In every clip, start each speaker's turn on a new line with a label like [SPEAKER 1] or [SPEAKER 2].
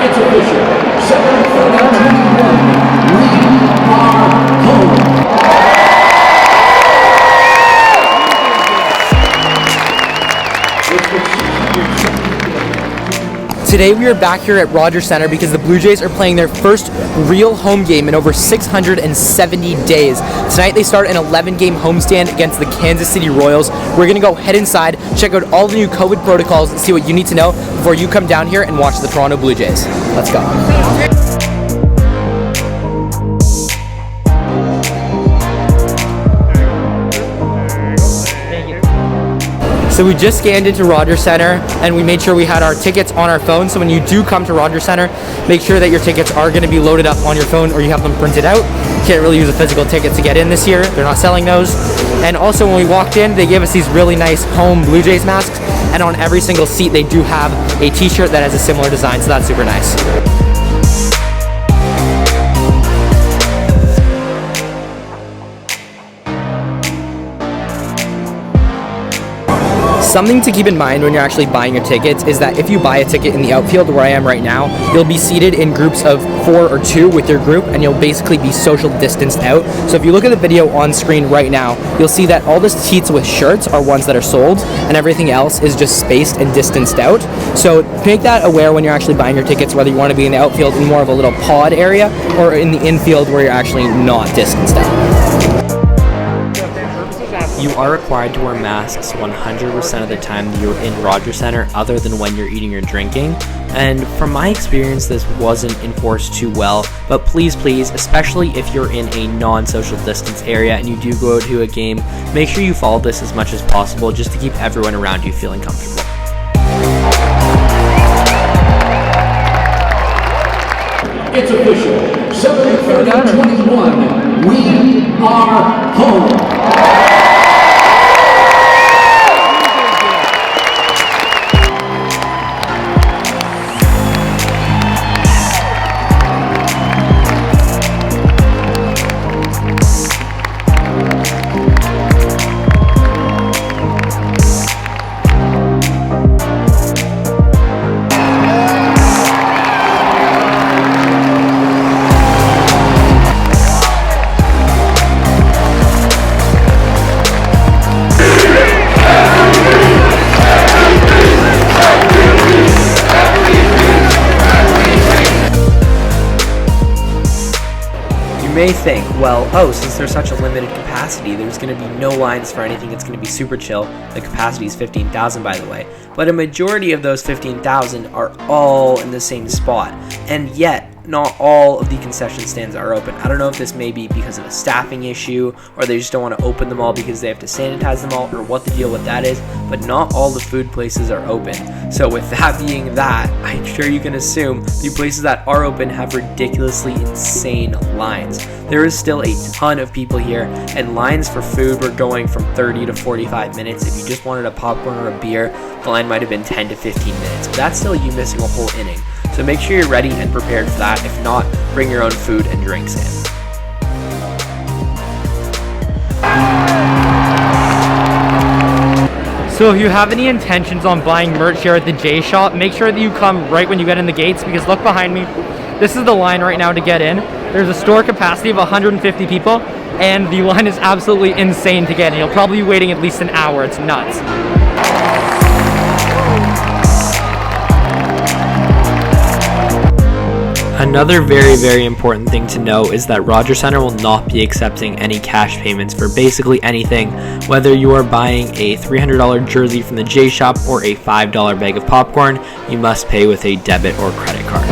[SPEAKER 1] It's official. 7:21. We are home.
[SPEAKER 2] Today we are back here at Rogers Center because the Blue Jays are playing their first real home game in over 670 days. Tonight they start an 11-game homestand against the Kansas City Royals. We're going to go head inside, check out all the new COVID protocols, and see what you need to know before you come down here and watch the Toronto Blue Jays. Let's go. So we just scanned into Rogers Center and we made sure we had our tickets on our phone. So when you do come to Rogers Center, make sure that your tickets are going to be loaded up on your phone or you have them printed out. You can't really use a physical ticket to get in this year. They're not selling those. And also when we walked in, they gave us these really nice home Blue Jays masks. And on every single seat, they do have a t-shirt that has a similar design. So that's super nice. Something to keep in mind when you're actually buying your tickets is that if you buy a ticket in the outfield where I am right now, you'll be seated in groups of 4 or 2 with your group and you'll basically be social distanced out. So if you look at the video on screen right now, you'll see that all the seats with shirts are ones that are sold and everything else is just spaced and distanced out. So make that aware when you're actually buying your tickets, whether you want to be in the outfield in more of a little pod area or in the infield where you're actually not distanced out.
[SPEAKER 3] You are required to wear masks 100% of the time that you're in Rogers Center other than when you're eating or drinking. And from my experience, this wasn't enforced too well, but please, especially if you're in a non-social distance area and you do go to a game, make sure you follow this as much as possible just to keep everyone around you feeling comfortable.
[SPEAKER 1] It's official. 7:21. We are home.
[SPEAKER 3] You may think, well, since there's such a limited capacity, there's going to be no lines for anything, it's going to be super chill. The capacity is 15,000, by the way. But a majority of those 15,000 are all in the same spot. And yet, not all of the concession stands are open. I don't know if this may be because of a staffing issue, or they just don't want to open them all because they have to sanitize them all, or what the deal with that is, but not all the food places are open. So with that being that, I'm sure you can assume the places that are open have ridiculously insane lines. There is still a ton of people here, and lines for food were going from 30 to 45 minutes. If you just wanted a popcorn or a beer, the line might have been 10 to 15 minutes, but that's still you missing a whole inning. So make sure you're ready and prepared for that. If not, bring your own food and drinks in.
[SPEAKER 2] So if you have any intentions on buying merch here at the J Shop, make sure that you come right when you get in the gates, because look behind me. This is the line right now to get in. There's a store capacity of 150 people, and the line is absolutely insane to get in. You'll probably be waiting at least an hour. It's nuts.
[SPEAKER 3] Another very important thing to know is that Rogers Center will not be accepting any cash payments for basically anything, whether you are buying a $300 jersey from the J Shop or a $5 bag of popcorn. You must pay with a debit or credit card.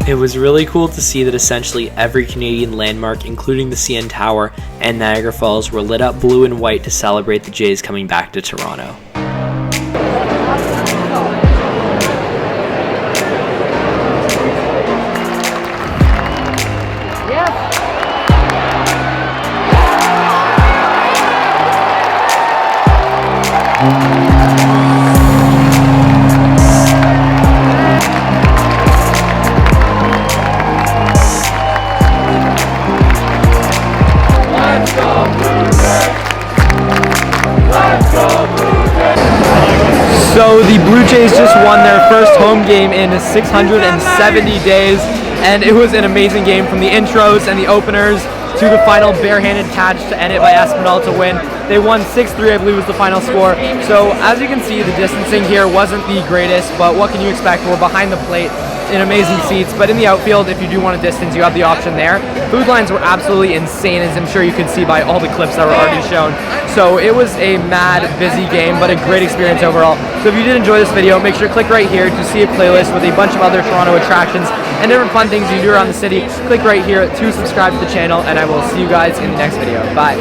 [SPEAKER 3] It was really cool to see that essentially every Canadian landmark, including the CN Tower and Niagara Falls, were lit up blue and white to celebrate the Jays coming back to Toronto.
[SPEAKER 2] The Blue Jays just won their first home game in 670 days, and it was an amazing game from the intros and the openers to the final barehanded catch to end it by Espinal to win. They won 6-3, I believe was the final score. So as you can see, the distancing here wasn't the greatest, but what can you expect? We're behind the plate in amazing seats, but in the outfield, if you do want to distance, you have the option there. Food lines were absolutely insane, as I'm sure you could see by all the clips that were already shown. So it was a mad, busy game, but a great experience overall. So if you did enjoy this video, make sure to click right here to see a playlist with a bunch of other Toronto attractions and different fun things you can do around the city. Click right here to subscribe to the channel, and I will see you guys in the next video. Bye.